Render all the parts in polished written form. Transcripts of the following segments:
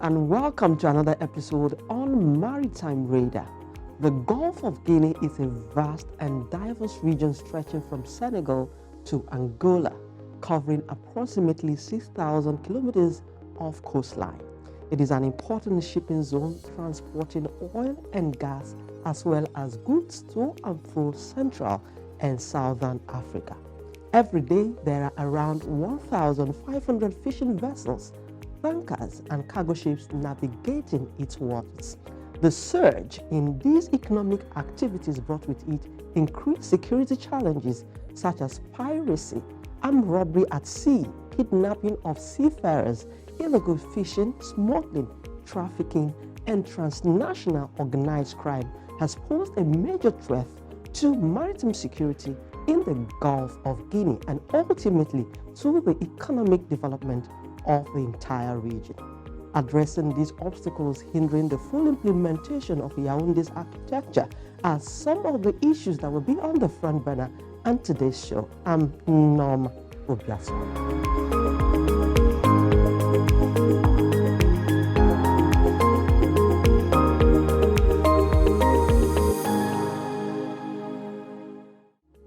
and welcome to another episode on Maritime Radar. The Gulf of Guinea is a vast and diverse region stretching from Senegal to Angola, covering approximately 6,000 kilometers of coastline. It is an important shipping zone transporting oil and gas as well as goods to and through Central and Southern Africa. Every day, there are around 1,500 fishing vessels, tankers and cargo ships navigating its waters. The surge in these economic activities brought with it increased security challenges such as piracy, armed robbery at sea, kidnapping of seafarers, illegal fishing, smuggling, trafficking, and transnational organized crime has posed a major threat to maritime security in the Gulf of Guinea and ultimately to the economic development of the entire region. Addressing these obstacles hindering the full implementation of Yaoundé's architecture are some of the issues that will be on the front burner on today's show. I'm Nneoma Obi-Asualo.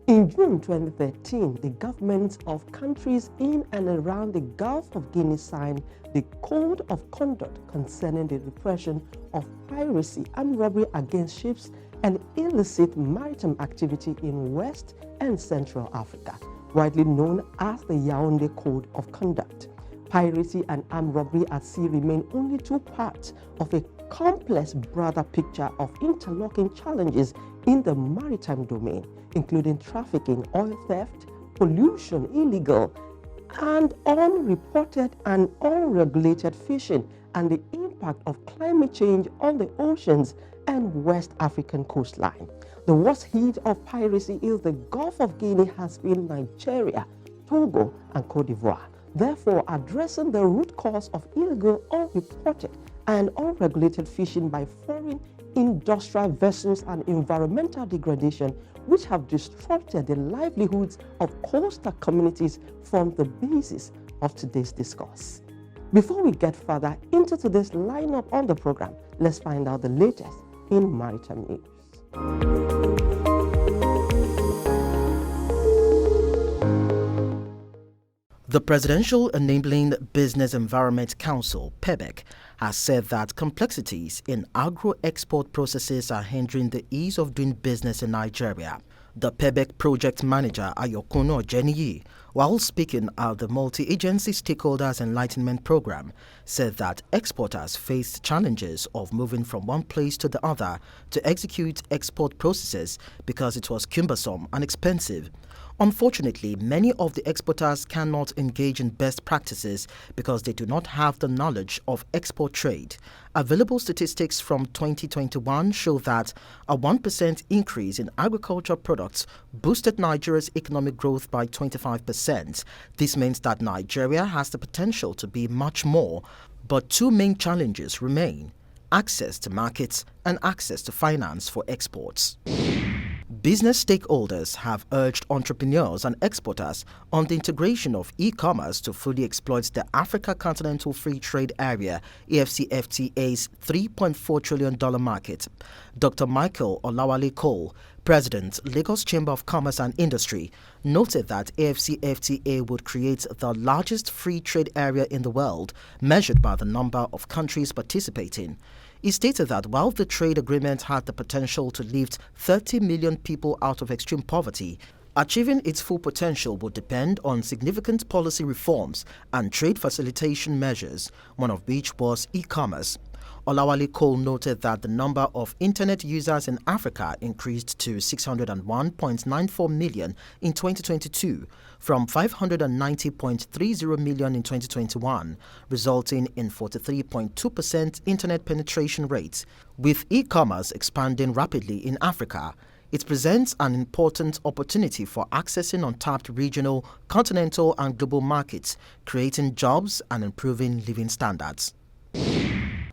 In June 2013, the governments of countries in and around the Gulf of Guinea signed the Code of Conduct concerning the repression of piracy and robbery against ships and illicit maritime activity in West and Central Africa, widely known as the Yaoundé Code of Conduct. Piracy and armed robbery at sea remain only two parts of a complex broader picture of interlocking challenges in the maritime domain, including trafficking, oil theft, pollution, illegal and unreported and unregulated fishing, and the impact of climate change on the oceans and West African coastline. The worst hit of piracy in the Gulf of Guinea has been Nigeria, Togo, and Cote d'Ivoire. Therefore, addressing the root cause of illegal, unreported, and unregulated fishing by foreign industrial vessels and environmental degradation, which have disrupted the livelihoods of coastal communities, form the basis of today's discourse. Before we get further into today's lineup on the program, let's find out the latest in maritime news. The Presidential Enabling Business Environment Council, PEBEC, has said that complexities in agro-export processes are hindering the ease of doing business in Nigeria. The PEBEC project manager, Ukonga, while speaking at the Multi-Agency Stakeholders Enlightenment Program, said that exporters faced challenges of moving from one place to the other to execute export processes because it was cumbersome and expensive. Unfortunately, many of the exporters cannot engage in best practices because they do not have the knowledge of export trade. Available statistics from 2021 show that a 1% increase in agricultural products boosted Nigeria's economic growth by 25%. This means that Nigeria has the potential to be much more, but two main challenges remain: access to markets and access to finance for exports. Business stakeholders have urged entrepreneurs and exporters on the integration of e-commerce to fully exploit the Africa Continental Free Trade Area (AfCFTA's) $3.4 trillion market. Dr. Michael Olawale Cole, President, Lagos Chamber of Commerce and Industry, noted that AfCFTA would create the largest free trade area in the world, measured by the number of countries participating. He stated that while the trade agreement had the potential to lift 30 million people out of extreme poverty, achieving its full potential would depend on significant policy reforms and trade facilitation measures, one of which was e-commerce. Olawale Cole noted that the number of internet users in Africa increased to 601.94 million in 2022 from 590.30 million in 2021, resulting in 43.2% internet penetration rate. With e-commerce expanding rapidly in Africa, it presents an important opportunity for accessing untapped regional, continental and global markets, creating jobs and improving living standards.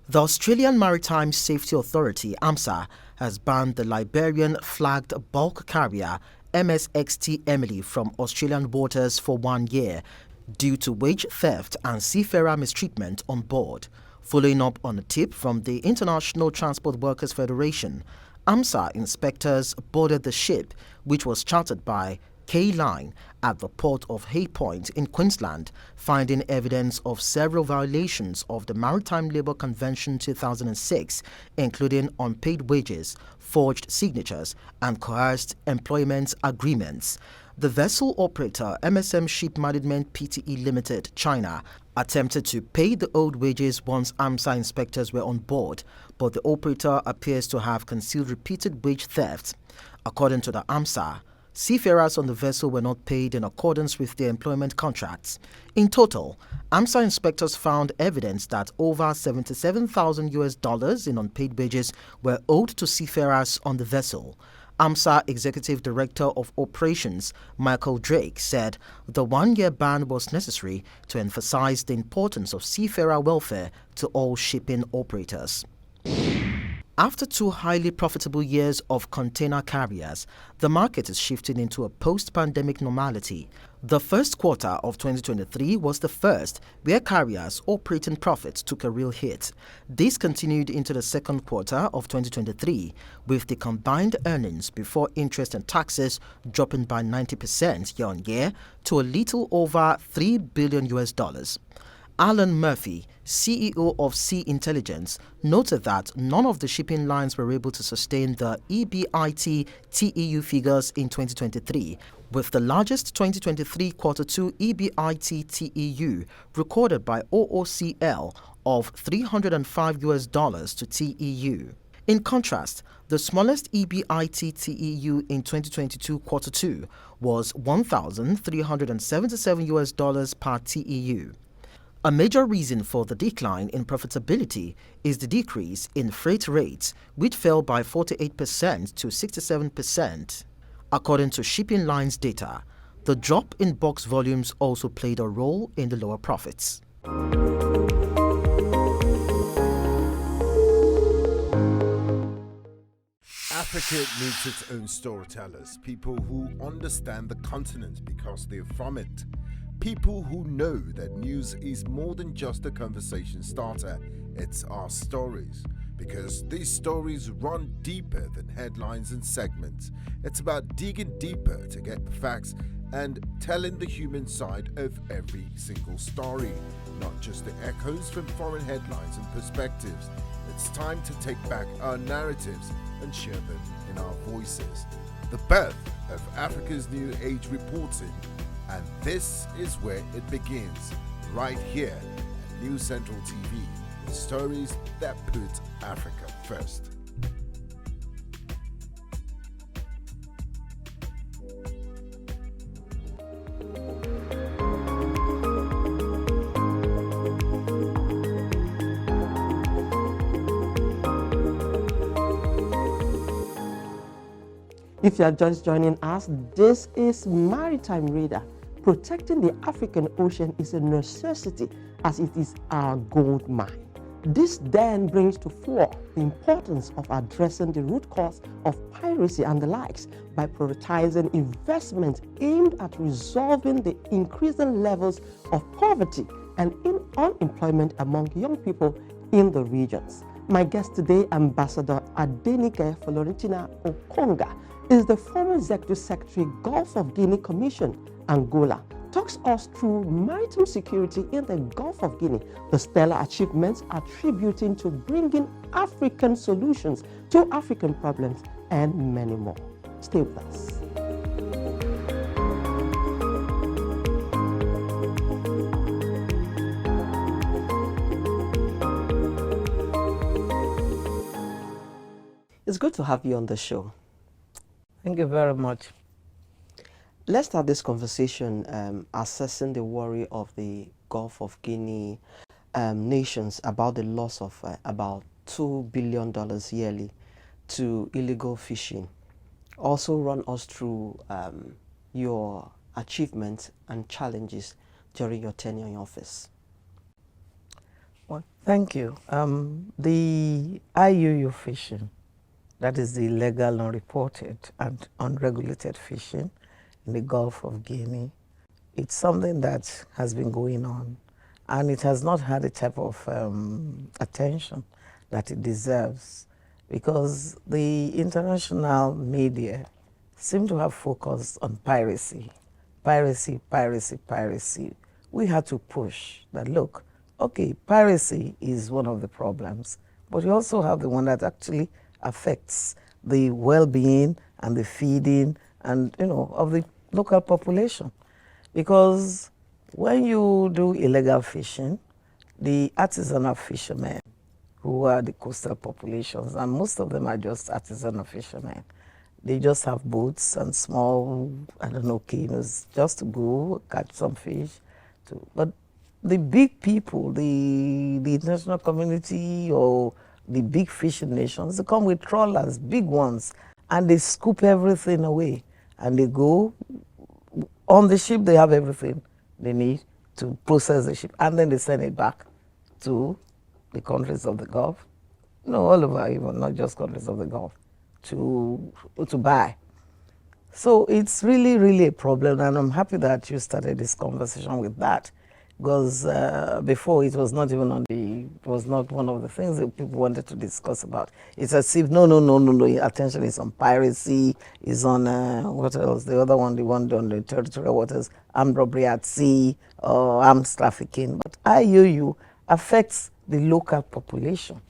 The Australian Maritime Safety Authority, AMSA, has banned the Liberian-flagged bulk carrier MSXT Emily from Australian waters for 1 year due to wage theft and seafarer mistreatment on board. Following up on a tip from the International Transport Workers Federation, AMSA inspectors boarded the ship, which was chartered by K-Line at the port of Hay Point in Queensland, finding evidence of several violations of the Maritime Labour Convention 2006, including unpaid wages, forged signatures, and coerced employment agreements. The vessel operator, MSM Ship Management Pte Limited, China, attempted to pay the owed wages once AMSA inspectors were on board, but the operator appears to have concealed repeated wage theft. According to the AMSA, seafarers on the vessel were not paid in accordance with their employment contracts. In total, AMSA inspectors found evidence that over $77,000 in unpaid wages were owed to seafarers on the vessel. AMSA Executive Director of Operations, Michael Drake, said the one-year ban was necessary to emphasize the importance of seafarer welfare to all shipping operators. After 2 highly profitable years of container carriers, the market is shifting into a post-pandemic normality. The first quarter of 2023 was the first where carriers' operating profits took a real hit. This continued into the second quarter of 2023, with the combined earnings before interest and taxes dropping by 90% year-on-year to a little over $3 billion. Alan Murphy, CEO of Sea Intelligence, noted that none of the shipping lines were able to sustain the EBIT TEU figures in 2023, with the largest 2023 Q2 EBIT TEU recorded by OOCL of $305 to TEU. In contrast, the smallest EBIT TEU in 2022 Q2 was $1,377 per TEU. A major reason for the decline in profitability is the decrease in freight rates, which fell by 48% to 67%. According to shipping lines data, the drop in box volumes also played a role in the lower profits. Africa needs its own storytellers, people who understand the continent because they're from it. People who know that news is more than just a conversation starter, it's our stories. Because these stories run deeper than headlines and segments. It's about digging deeper to get the facts and telling the human side of every single story, not just the echoes from foreign headlines and perspectives. It's time to take back our narratives and share them in our voices. The birth of Africa's New Age reporting. And this is where it begins, right here at News Central TV, with stories that put Africa first. If you are just joining us, this is Maritime Radar. Protecting the African Ocean is a necessity as it is our gold mine. This then brings to fore the importance of addressing the root cause of piracy and the likes by prioritizing investment aimed at resolving the increasing levels of poverty and unemployment among young people in the regions. My guest today, Ambassador Adenike Ukonga, is the former Executive Secretary, Gulf of Guinea Commission, Angola, talks us through maritime security in the Gulf of Guinea, the stellar achievements attributing to bringing African solutions to African problems, and many more. Stay with us. It's good to have you on the show. Thank you very much. Let's start this conversation assessing the worry of the Gulf of Guinea nations about the loss of about $2 billion yearly to illegal fishing. Also run us through your achievements and challenges during your tenure in office. Well, thank you. The IUU fishing, that is the illegal, unreported and unregulated fishing in the Gulf of Guinea, it's something that has been going on and it has not had the type of attention that it deserves, because the international media seem to have focused on piracy. Piracy, piracy, piracy. We had to push that, look, okay, piracy is one of the problems, but you also have the one that actually affects the well-being and the feeding and, of the local population. Because when you do illegal fishing, the artisanal fishermen, who are the coastal populations, and most of them are just artisanal fishermen, they just have boats and small, canoes, just to go catch some fish. But the big people, the international community or the big fishing nations, they come with trawlers, big ones, and they scoop everything away. And they go on the ship, they have everything they need to process the ship, and then they send it back to the countries of the Gulf, all over, even not just countries of the Gulf, to buy. So it's really, really a problem, and I'm happy that you started this conversation with that, because before it was not even it was not one of the things that people wanted to discuss about. It's as if, no, attention is on piracy, is on, what else, the other one, the one on the territorial waters, armed robbery at sea, or arms trafficking. But IUU affects the local population,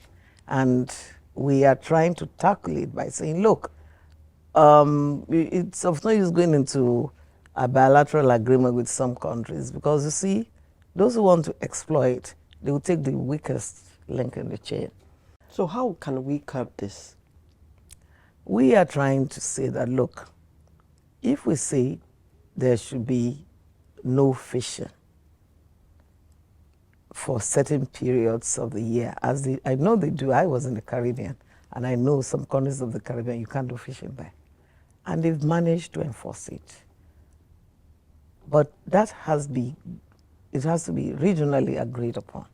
and we are trying to tackle it by saying, look, it's of no use going into a bilateral agreement with some countries, because you see, those who want to exploit, they will take the weakest link in the chain. So how can we curb this? We are trying to say that, look, if we say there should be no fishing for certain periods of the year, I know they do. I was in the Caribbean, and I know some countries of the Caribbean, you can't do fishing there. And they've managed to enforce it. But that has to be regionally agreed upon.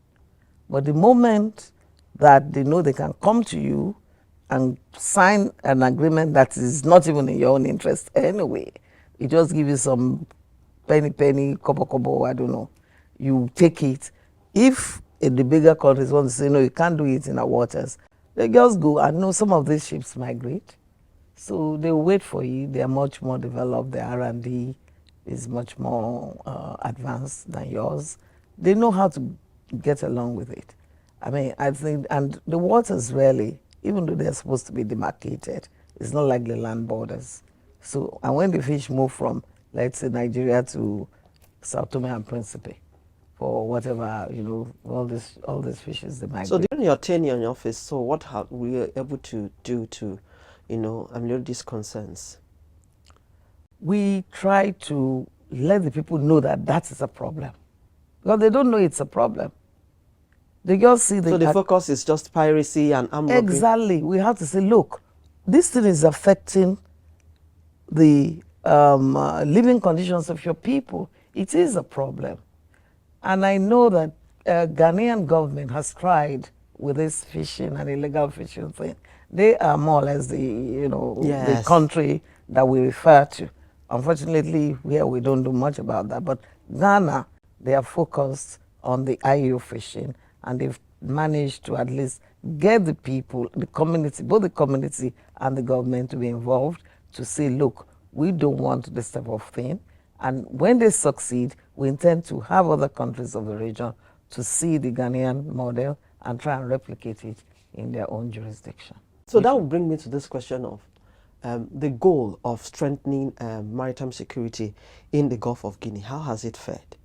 But the moment that they know they can come to you and sign an agreement that is not even in your own interest anyway, it just gives you some penny, kobo, I don't know, you take it. If the bigger countries want to say, no, you can't do it in our waters, they just go. And know some of these ships migrate. So they wait for you. They are much more developed. The R&D is much more advanced than yours. They know how to get along with it. I mean, I think, and the waters really, even though they're supposed to be demarcated, it's not like the land borders. So, and when the fish move from, let's say, Nigeria to Sao Tome and Principe, for whatever, all these fishes, they migrate. So during your tenure in office, so what have we able to do to, ameliorate these concerns? We try to let the people know that that is a problem, because they don't know it's a problem. They just see so the focus is just piracy and armed robbery. Exactly. We have to say, look, this thing is affecting the living conditions of your people. It is a problem. And I know that Ghanaian government has tried with this fishing and illegal fishing thing. They are more or less the country that we refer to. Unfortunately, here we don't do much about that. But Ghana, they are focused on the IUU fishing, and they've managed to at least get the people, the community, both the community and the government to be involved, to say, look, we don't want this type of thing. And when they succeed, we intend to have other countries of the region to see the Ghanaian model and try and replicate it in their own jurisdiction. So that will bring me to this question of the goal of strengthening maritime security in the Gulf of Guinea. How has it fared?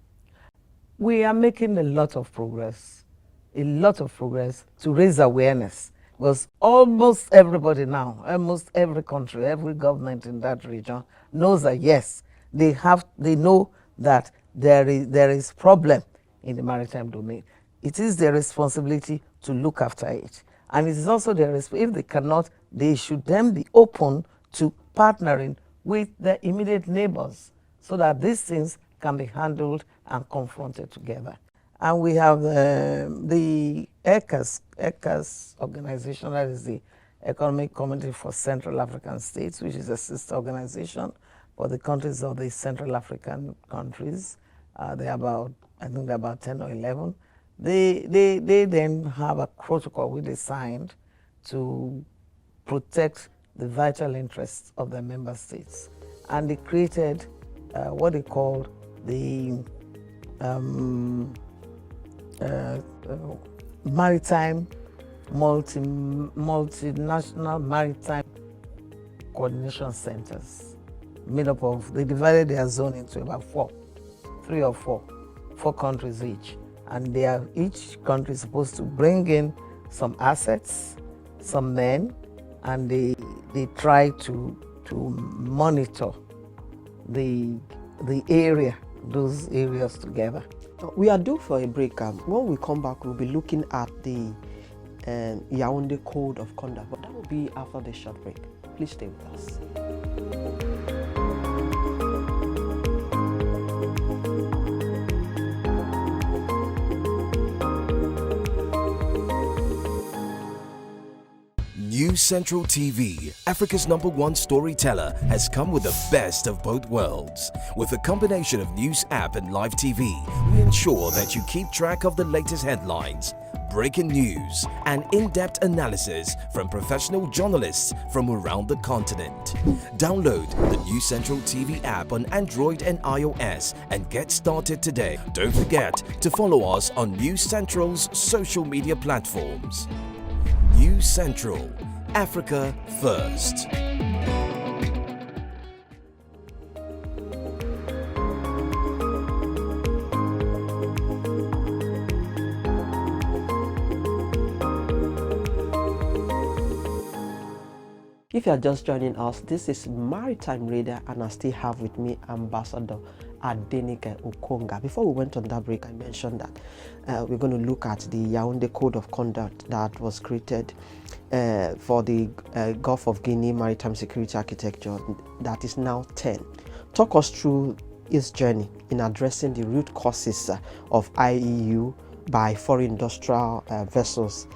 We are making a lot of progress to raise awareness, because almost everybody now, almost every country, every government in that region knows that, yes, they know that there is problem in the maritime domain. It is their responsibility to look after it. And it is also their responsibility, if they cannot, they should then be open to partnering with their immediate neighbors, so that these things can be handled and confronted together. And we have the ECAS organization, that is the Economic Community for Central African States, which is a sister organization for the countries of the Central African countries. There are about I think they're about 10 or 11. They then have a protocol which they signed to protect the vital interests of the member states. And they created what they called the Maritime, multinational maritime coordination centers, made up of, they divided their zone into about four countries each. And they are, each country is supposed to bring in some assets, some men, and they try to monitor the area, those areas together. We are due for a break. When we come back, we'll be looking at the Yaoundé Code of Conduct, but that will be after the short break. Please stay with us. News Central TV, Africa's #1 storyteller, has come with the best of both worlds. With a combination of news app and live TV, we ensure that you keep track of the latest headlines, breaking news, and in-depth analysis from professional journalists from around the continent. Download the News Central TV app on Android and iOS and get started today. Don't forget to follow us on News Central's social media platforms. News Central, Africa First. If you are just joining us, this is Maritime Radio, and I still have with me Ambassador Adenike Ukonga. Before we went on that break, I mentioned that we're going to look at the Yaoundé Code of Conduct that was created for the Gulf of Guinea Maritime Security Architecture, that is now 10. Talk us through its journey in addressing the root causes of IEU by foreign industrial vessels,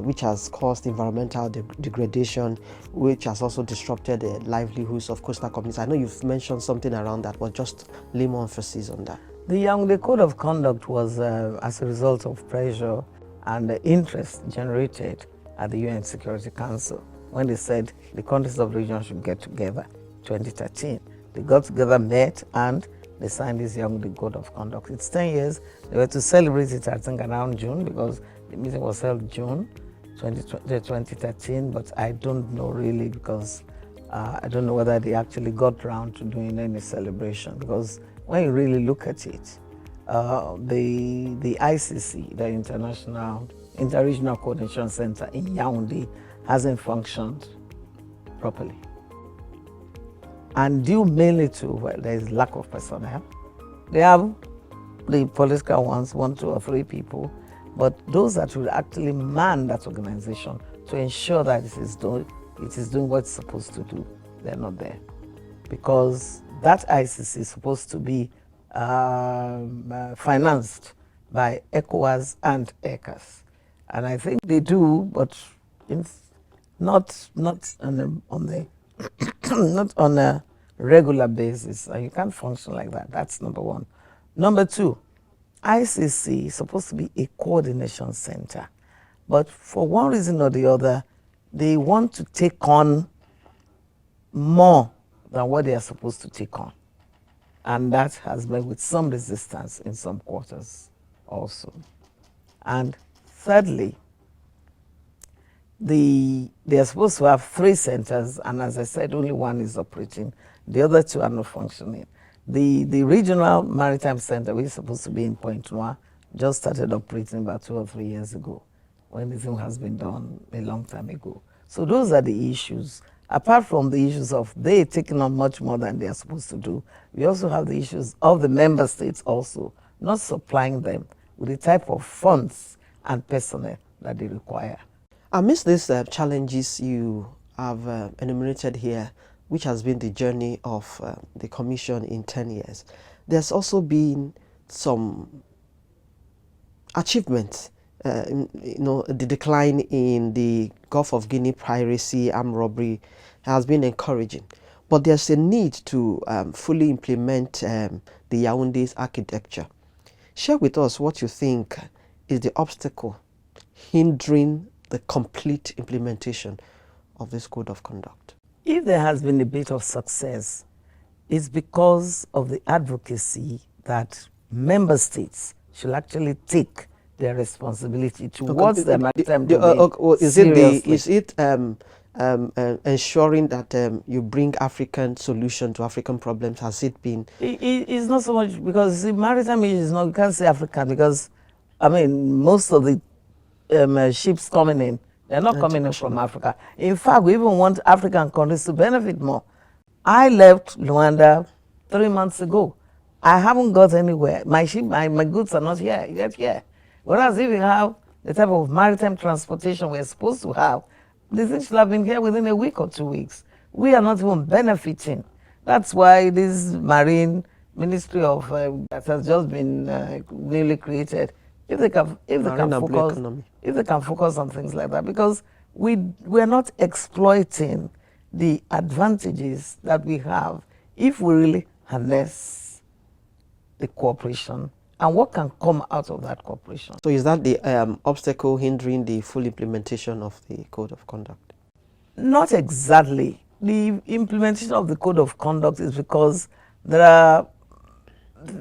which has caused environmental degradation, which has also disrupted the livelihoods of coastal communities. I know you've mentioned something around that, but just lay more emphasis on that. The Yaoundé Code of Conduct was as a result of pressure and the interest generated at the UN Security Council when they said the countries of the region should get together. 2013, they got together, met, and they signed this Yaoundé Code of Conduct. It's 10 years. They were to celebrate it, I think, around June, because the meeting was held June 2013, but I don't know really, because I don't know whether they actually got around to doing any celebration, because when you really look at it, the ICC, the Inter-Regional Coordination Center in Yaoundé, hasn't functioned properly. And due mainly to, well, there is lack of personnel. They have the political ones, 1, 2, or 3 people, but those that will actually man that organization to ensure that it is doing what it's supposed to do, they're not there. Because that ICC is supposed to be financed by ECOWAS and ECAS. And I think they do, but not on a regular basis. And you can't function like that. That's number one. Number two, ICC is supposed to be a coordination center, but for one reason or the other, they want to take on more than what they are supposed to take on. And that has met with some resistance in some quarters also. And thirdly, they are supposed to have 3 centers, and as I said, only one is operating. The other 2 are not functioning. The regional maritime center, which is supposed to be in Point Noir, just started operating about 2 or 3 years ago, when the thing has been done a long time ago. So those are the issues. Apart from the issues of they taking on much more than they are supposed to do, we also have the issues of the member states also not supplying them with the type of funds and personnel that they require. Amidst these challenges you have enumerated here, which has been the journey of the Commission in 10 years, there's also been some achievements. The decline in the Gulf of Guinea piracy, armed robbery has been encouraging. But there's a need to fully implement the Yaoundé's architecture. Share with us what you think is the obstacle hindering the complete implementation of this code of conduct. If there has been a bit of success, it's because of the advocacy that member states should actually take their responsibility towards the maritime domain seriously. Ensuring that you bring African solution to African problems? Has it been? It's not so much because the maritime issue is not, you can't say African because, I mean, most of the ships coming in, they're not coming in from Africa. In fact, we even want African countries to benefit more. I left Luanda 3 months ago. I haven't got anywhere. My ship, my goods are not yet here. Whereas if you have the type of maritime transportation we're supposed to have, the things should have been here within a week or 2 weeks. We are not even benefiting. That's why this marine ministry of that has just been newly created, if they can focus on things like that, because we're not exploiting the advantages that we have if we really harness the cooperation and what can come out of that cooperation. So is that the obstacle hindering the full implementation of the code of conduct? Not exactly. The implementation of the code of conduct is because there are,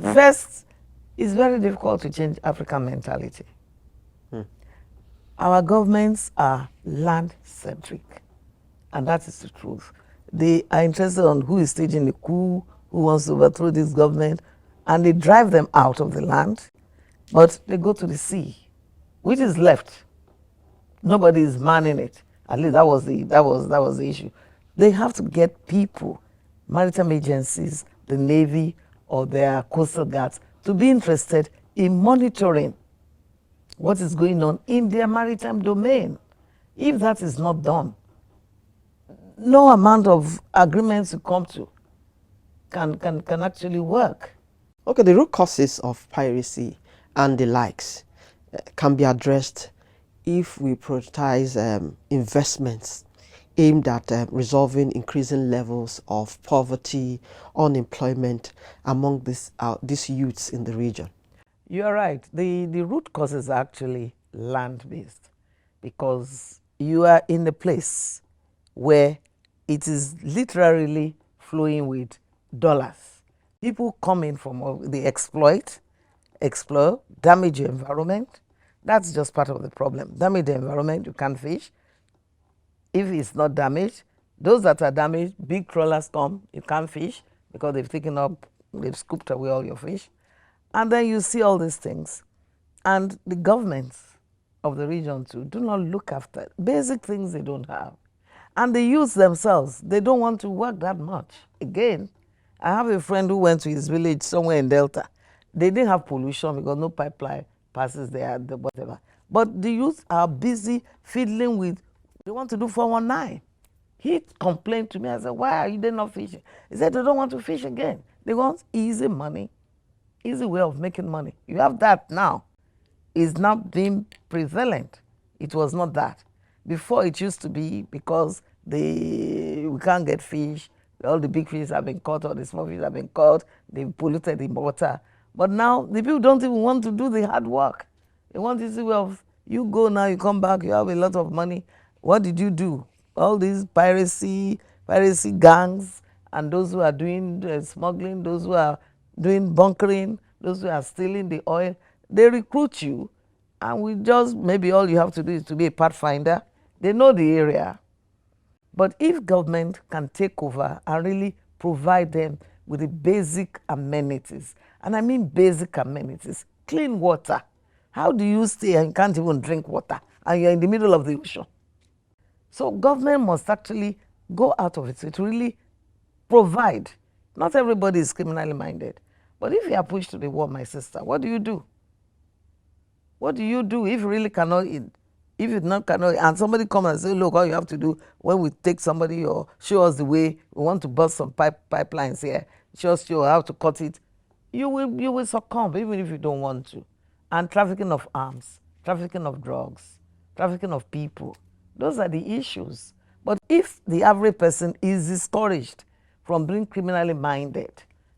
first, it's very difficult to change African mentality. Our governments are land-centric, and that is the truth. They are interested on who is staging the coup, who wants to overthrow this government, and they drive them out of the land, but they go to the sea, which is left. Nobody is manning it. At least that was the issue. They have to get people, maritime agencies, the Navy, or their coastal guards to be interested in monitoring what is going on in their maritime domain. If that is not done, no amount of agreements you come to can actually work. Okay, the root causes of piracy and the likes can be addressed if we prioritize investments aimed at resolving increasing levels of poverty, unemployment among these youths in the region. You are right. The root causes are actually land-based, because you are in a place where it is literally flowing with dollars. People come in from, they exploit, damage your environment. That's just part of the problem. Damage the environment, you can't fish. If it's not damaged, those that are damaged, big trawlers come, you can't fish because they've scooped away all your fish. And then you see all these things. And the governments of the region too do not look after basic things they don't have. And the youths themselves, they don't want to work that much. Again, I have a friend who went to his village somewhere in Delta. They didn't have pollution because no pipeline passes there, whatever. But the youth are busy fiddling with, they want to do 419. He complained to me, I said, why are they not fishing? He said, they don't want to fish again. They want easy money, easy way of making money. You have that now. It's not being prevalent. It was not that. Before it used to be because we can't get fish, all the big fish have been caught, or the small fish have been caught, they've polluted the water. But now the people don't even want to do the hard work. They want to see, well, you go now, you come back, you have a lot of money. What did you do? All these piracy gangs, and those who are doing smuggling, those who are doing bunkering, those who are stealing the oil, they recruit you, and maybe all you have to do is to be a pathfinder. They know the area. But if government can take over and really provide them with the basic amenities, and I mean basic amenities, clean water. How do you stay and can't even drink water and you're in the middle of the ocean? So government must actually go out of it to really provide. Not everybody is criminally minded. But if you are pushed to the wall, my sister, what do you do? What do you do if you really cannot eat? If you cannot, and somebody come and say, look, all you have to do when we take somebody or show us the way, we want to bust some pipelines here, show us how to cut it, you will succumb even if you don't want to. And trafficking of arms, trafficking of drugs, trafficking of people, those are the issues. But if the average person is discouraged from being criminally minded,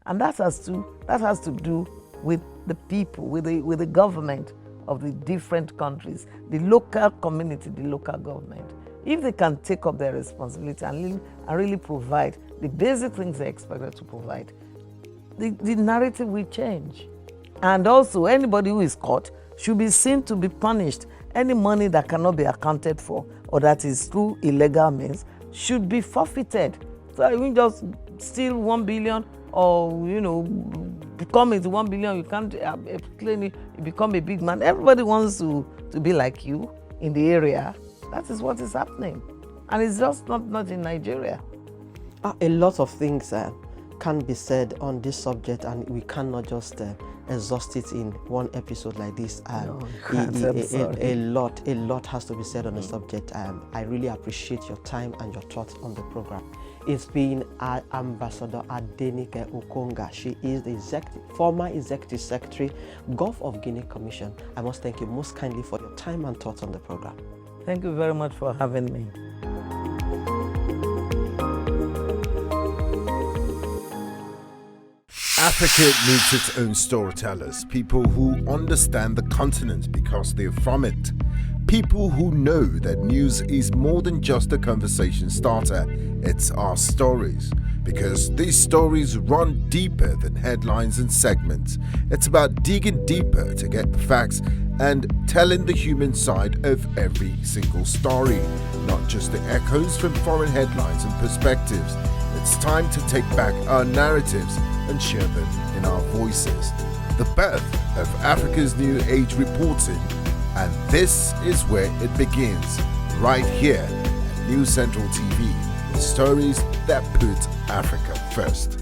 and that has to do with the people, with the government of the different countries, the local community, the local government. If they can take up their responsibility and really provide the basic things they're expected to provide, the narrative will change. And also, anybody who is caught should be seen to be punished. Any money that cannot be accounted for or that is through illegal means should be forfeited. So you just steal 1 billion or, become it 1 billion, you can't claim it, you become a big man. Everybody wants to be like you in the area. That is what is happening. And it's just not in Nigeria. A lot of things can be said on this subject, and we cannot just exhaust it in one episode like this. A lot has to be said on the subject. I really appreciate your time and your thoughts on the program. It's been Ambassador Adenike Ukonga. She is the former Executive Secretary, Gulf of Guinea Commission. I must thank you most kindly for your time and thoughts on the program. Thank you very much for having me. Africa needs its own storytellers, people who understand the continent because they're from it. People who know that news is more than just a conversation starter, it's our stories. Because these stories run deeper than headlines and segments. It's about digging deeper to get the facts and telling the human side of every single story, not just the echoes from foreign headlines and perspectives. It's time to take back our narratives and share them in our voices. The birth of Africa's New Age reporting, and this is where it begins, right here at News Central TV, with stories that put Africa first.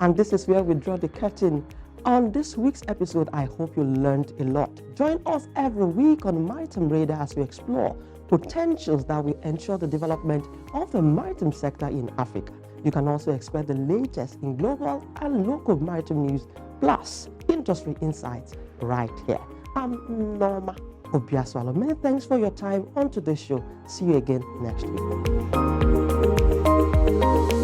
And this is where we draw the curtain on this week's episode. I hope you learned a lot. Join us every week on Maritime Radar as we explore potentials that will ensure the development of the maritime sector in Africa. You can also expect the latest in global and local maritime news, plus industry insights right here. I'm Nneoma Obi-Asualo. Many thanks for your time on today's show. See you again next week.